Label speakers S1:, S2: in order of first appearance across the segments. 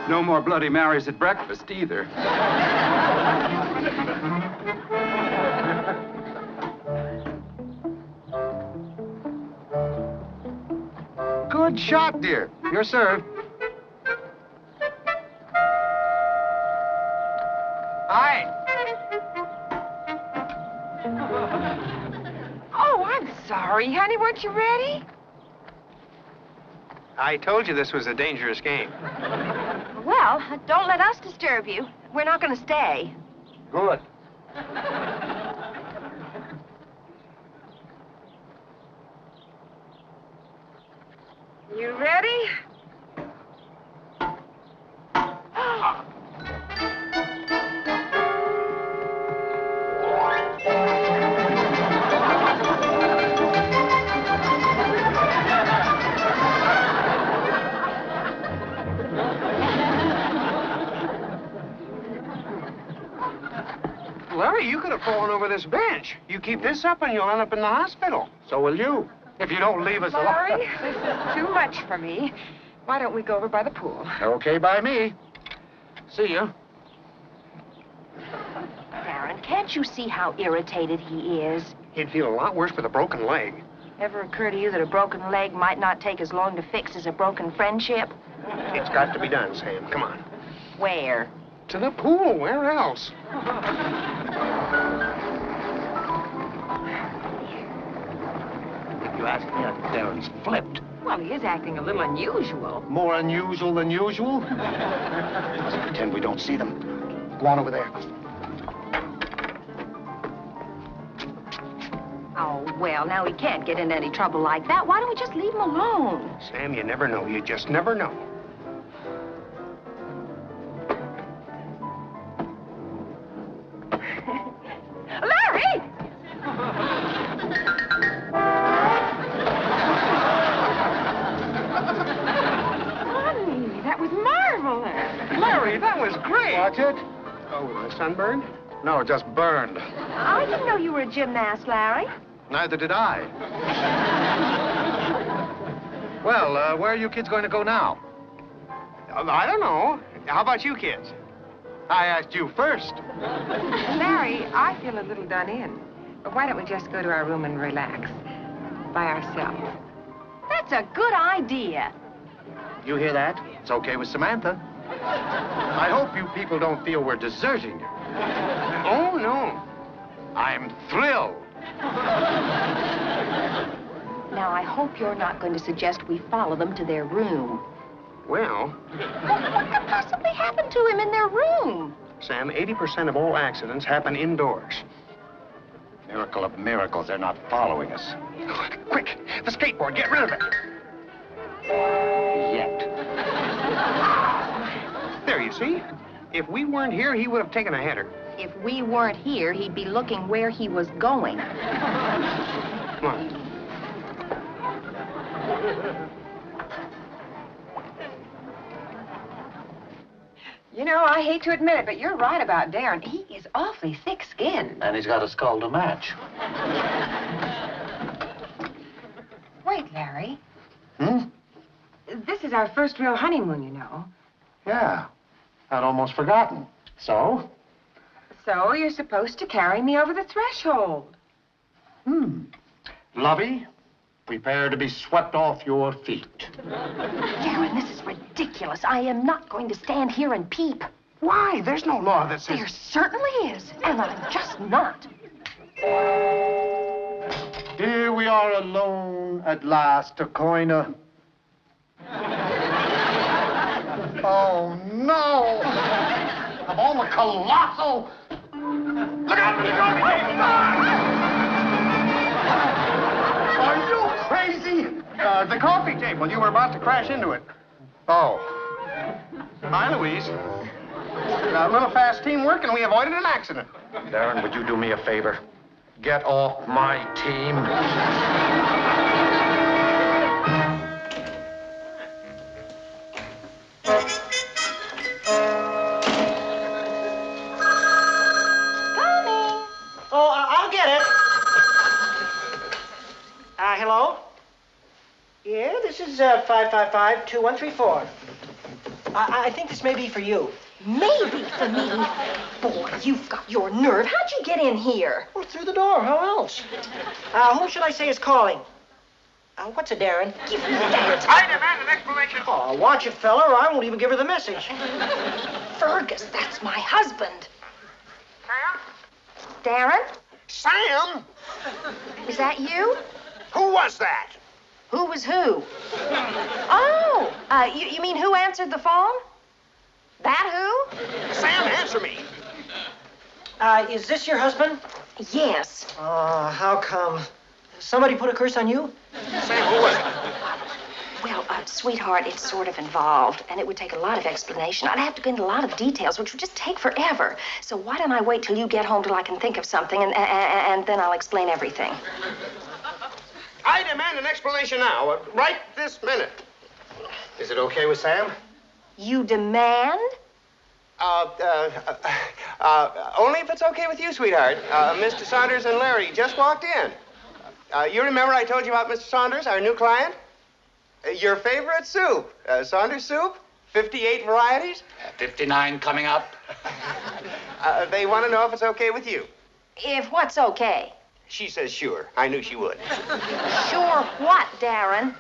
S1: No more Bloody Marys at breakfast, either.
S2: Good shot, dear. You're served. Hi.
S3: Oh, I'm sorry, honey. Weren't you ready?
S2: I told you this was a dangerous game.
S3: Well, don't let us disturb you. We're not going to stay.
S2: Good.
S3: You ready?
S2: Larry, you could have fallen over this bench. You keep this up and you'll end up in the hospital. So will you, if you don't leave us alone.
S3: Larry, this is too much for me. Why don't we go over by the pool?
S2: Okay by me. See you.
S3: Darren, can't you see how irritated he is?
S2: He'd feel a lot worse with a broken leg.
S3: Ever occur to you that a broken leg might not take as long to fix as a broken friendship?
S2: It's got to be done, Sam. Come on.
S3: Where?
S2: To the pool. Where else? If you ask me, Darren's flipped.
S3: Well, he is acting a little unusual.
S2: More unusual than usual? Let's pretend we don't see them. Go on over there.
S3: Oh, well, now he can't get in any trouble like that. Why don't we just leave him alone?
S2: Sam, you never know. You just never know.
S3: Larry! Honey, that was marvelous.
S2: Larry, that was great. Watch it. Oh, was I sunburned? No, it just burned.
S3: I didn't know you were a gymnast, Larry.
S2: Neither did I. Well, where are you kids going to go now? I don't know. How about you kids? I asked you first.
S3: Larry, I feel a little done in. But why don't we just go to our room and relax by ourselves? That's a good idea.
S2: You hear that? It's okay with Samantha. I hope you people don't feel we're deserting you. Oh, no. I'm thrilled.
S3: Now, I hope you're not going to suggest we follow them to their room.
S2: Well...
S3: What could possibly happen to him in their room?
S2: Sam, 80% of all accidents happen indoors. Miracle of miracles, they're not following us. Quick, the skateboard, get rid of it. Yet. There, you see? If we weren't here, he would have taken a header.
S3: If we weren't here, he'd be looking where he was going.
S2: Come on.
S3: You know, I hate to admit it, but you're right about Darren. He is awfully thick-skinned.
S4: And he's got a skull to match.
S3: Wait, Larry.
S4: Hmm?
S3: This is our first real honeymoon, you know.
S4: Yeah. I'd almost forgotten. So?
S3: So you're supposed to carry me over the threshold.
S4: Lovey, prepare to be swept off your feet.
S3: Darren, this is ridiculous. I am not going to stand here and peep.
S2: Why? There's no law that says...
S3: There certainly is, and I'm just not.
S4: Here we are alone at last, a coiner. Oh, no! Of all the colossal... Look out for the Are you crazy?
S2: The coffee table. You were about to crash into it.
S4: Oh.
S2: Hi, Louise. A little fast teamwork, and we avoided an accident.
S4: Darren, would you do me a favor? Get off my team.
S5: I'll get it. Hello? Yeah, this is 555-2134. I think this may be for you.
S6: Maybe for me. Boy, you've got your nerve. How'd you get in here?
S5: Well, through the door. How else? Who should I say is calling? What's it, Darren?
S6: Give me that.
S2: I demand an explanation.
S5: Oh, watch it, fella, or I won't even give her the message.
S6: Fergus, that's my husband.
S2: Sam?
S6: Darren,
S2: Sam?
S6: is that you?
S2: Who was that?
S6: Who was who? Oh, you mean who answered the phone? That who?
S2: Sam, answer me.
S5: Is this your husband?
S6: Yes.
S5: How come? Somebody put a curse on you?
S2: Sam, who was it?
S6: Well, sweetheart, it's sort of involved, and it would take a lot of explanation. I'd have to go into a lot of details, which would just take forever. So why don't I wait till you get home till I can think of something, and then I'll explain everything.
S2: I demand an explanation now, right this minute. Is it okay with Sam?
S6: You demand?
S2: Only if it's okay with you, sweetheart. Mr. Saunders and Larry just walked in. You remember I told you about Mr. Saunders, our new client? Your favorite soup. Saunders soup, 58 varieties.
S4: 59 coming up.
S2: They want to know if it's okay with you.
S6: If what's okay?
S2: She says sure. I knew she would.
S6: Sure what, Darren?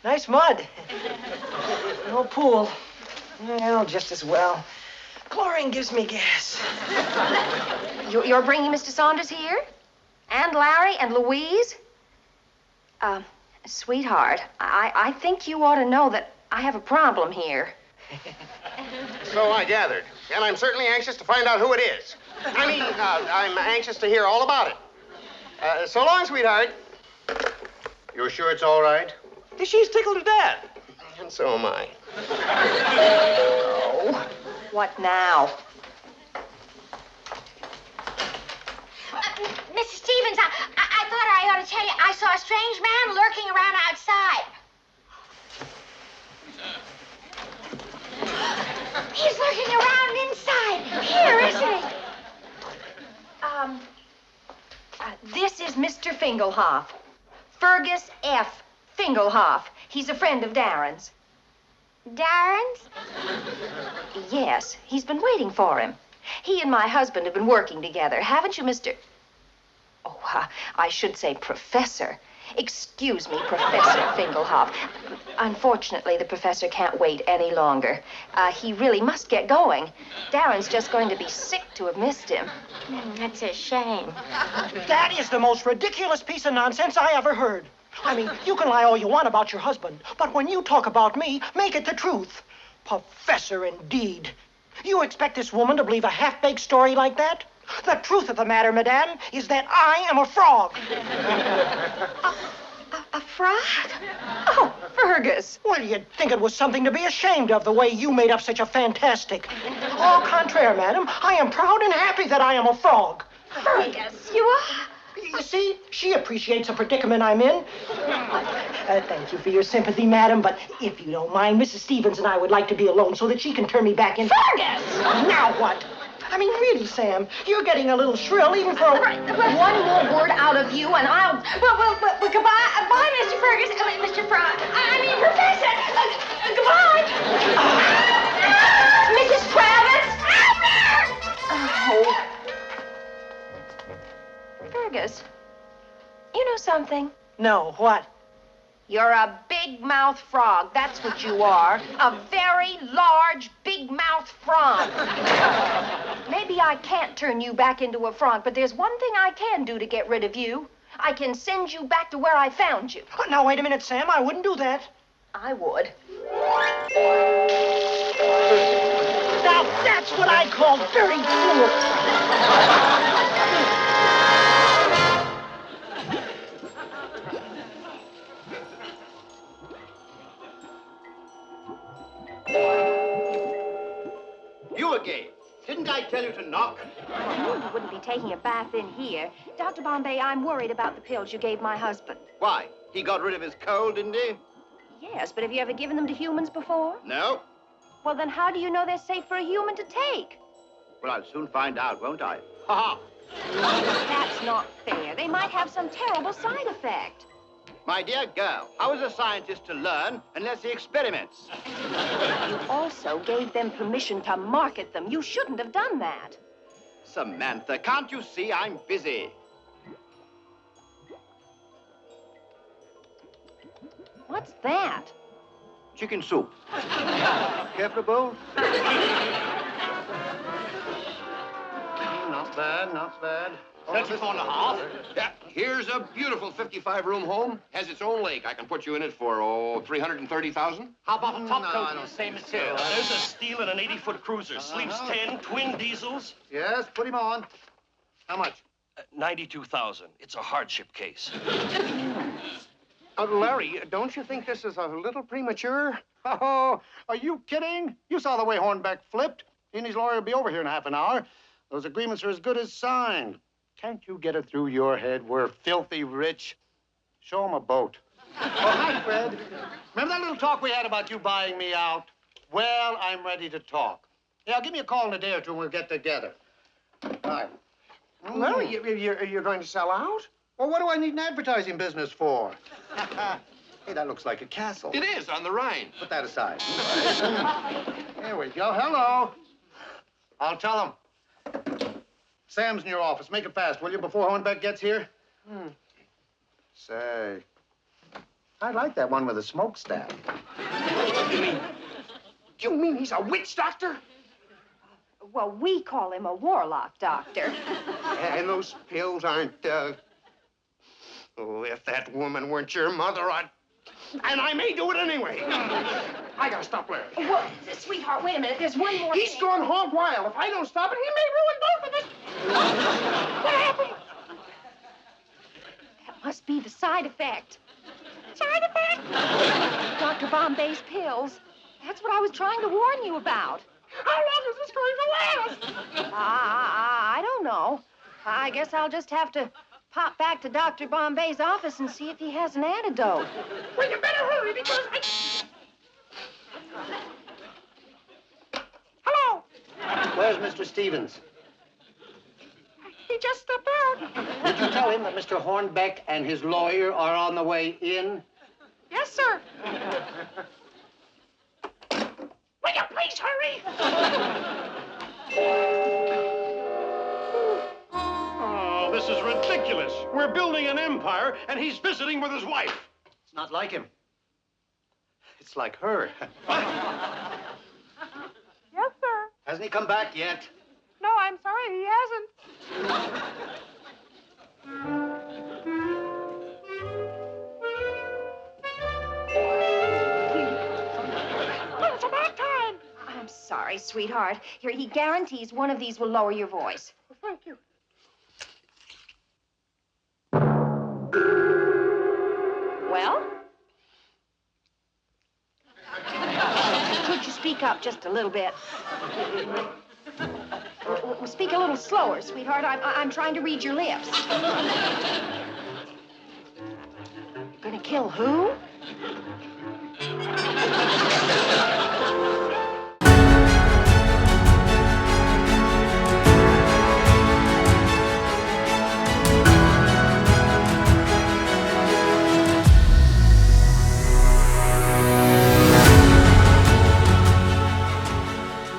S5: Nice mud. No pool. Well, just as well. Chlorine gives me gas.
S6: You're bringing Mr. Saunders here? And Larry and Louise? Sweetheart, I think you ought to know that I have a problem here.
S2: So I gathered. And I'm certainly anxious to find out who it is. I mean, I'm anxious to hear all about it. So long, sweetheart. You're sure it's all right? She's tickled to death. And so am I.
S6: Oh, what now?
S7: Mrs. Stephens, I thought I ought to tell you, I saw a strange man lurking around outside. He's lurking around inside here, isn't he?
S6: This is Mr. Fingelhoff. Fergus F. Fingelhoff. He's a friend of Darren's.
S7: Darrin's?
S6: Yes, he's been waiting for him. He and my husband have been working together. Haven't you, Mr. Oh, I should say Professor. Excuse me, Professor Fingelhoff. Unfortunately, the professor can't wait any longer. He really must get going. Darren's just going to be sick to have missed him.
S7: That's a shame.
S5: That is the most ridiculous piece of nonsense I ever heard. I mean, you can lie all you want about your husband, but when you talk about me, make it the truth. Professor, indeed. You expect this woman to believe a half-baked story like that? The truth of the matter, madame, is that I am a frog.
S6: A frog? Oh, Fergus.
S5: Well, you'd think it was something to be ashamed of, the way you made up such a fantastic. Au contraire, madam, I am proud and happy that I am a frog.
S6: Fergus, you are?
S5: You see, she appreciates the predicament I'm in. Thank you for your sympathy, madam, but if you don't mind, Mrs. Stephens and I would like to be alone so that she can turn me back in.
S6: Fergus!
S5: Now what? I mean, really, Sam, you're getting a little shrill even for...
S6: One more word out of you and I'll...
S7: Well, goodbye. Bye, Mr. Fergus. Mr. Frog. I mean, Professor. Goodbye.
S6: Mrs. Travis! Oh. Fergus, you know something?
S5: No, what?
S6: You're a big-mouth frog. That's what you are. A very large, big-mouth frog. Maybe I can't turn you back into a frog, but there's one thing I can do to get rid of you. I can send you back to where I found you.
S5: Now, wait a minute, Sam. I wouldn't do that.
S6: I would.
S5: Now, that's what I call very foolish.
S2: You again. Didn't I tell you to knock?
S6: I knew you wouldn't be taking a bath in here. Dr. Bombay, I'm worried about the pills you gave my husband.
S2: Why? He got rid of his cold, didn't he?
S6: Yes, but have you ever given them to humans before?
S2: No.
S6: Well, then how do you know they're safe for a human to take?
S2: Well, I'll soon find out, won't I? Ha-ha!
S6: That's not fair. They might have some terrible side effect.
S2: My dear girl, how is a scientist to learn unless he experiments?
S6: You also gave them permission to market them. You shouldn't have done that.
S2: Samantha, can't you see I'm busy?
S6: What's that?
S2: Chicken soup. Care for a bowl? Not bad, not bad.
S8: 34 and a half. Yeah, here's a beautiful 55-room home. Has its own lake. I can put you in it for, oh, $330,000.
S9: How about a top coat in the same material? There's a steel and an 80-foot cruiser. Sleeps 10, twin diesels.
S2: Yes, put him on. How much?
S9: 92,000. It's a hardship case.
S2: Larry, don't you think this is a little premature? Oh, are you kidding? You saw the way Hornbeck flipped. He and his lawyer will be over here in half an hour. Those agreements are as good as signed. Can't you get it through your head? We're filthy rich. Show him a boat. Oh, hi, Fred. Remember that little talk we had about you buying me out? Well, I'm ready to talk. Yeah, give me a call in a day or two and we'll get together. Bye. Larry, you're going to sell out? Well, what do I need an advertising business for? Hey, that looks like a castle.
S8: It is, on the Rhine.
S2: Put that aside. Here we go. Hello. I'll tell him. Sam's in your office. Make it fast, will you, before Hornbeck gets here? Say, I like that one with the smokestack.
S8: You mean he's a witch doctor?
S6: Well, we call him a warlock, Doctor.
S2: And those pills aren't, Oh, if that woman weren't your mother, I'd... And I may do it anyway. I gotta stop Larry.
S6: Well, sweetheart, wait a minute. There's one more
S2: He's
S6: thing.
S2: gone hog wild. If I don't stop it, he may ruin both of us. What happened?
S6: That must be the side effect. Side effect? Dr. Bombay's pills. That's what I was trying to warn you about.
S2: How long is this going to last?
S6: I don't know. I guess I'll just have to pop back to Dr. Bombay's office and see if he has an antidote.
S2: Well, you better hurry because Hello? Where's Mr. Stephens?
S5: He just stepped out.
S2: Did you tell him that Mr. Hornbeck and his lawyer are on the way in?
S5: Yes, sir.
S2: Will you please hurry?
S10: Oh, this is ridiculous. We're building an empire, and he's visiting with his wife.
S2: It's not like him. It's like her.
S5: Yes, sir.
S2: Hasn't he come back yet?
S5: No, I'm sorry, he hasn't. Well, it's about time.
S6: I'm sorry, sweetheart. Here, he guarantees one of these will lower your voice.
S5: Well, thank you.
S6: Well? Could you speak up just a little bit? Speak a little slower, sweetheart. I'm trying to read your lips. You're gonna kill who?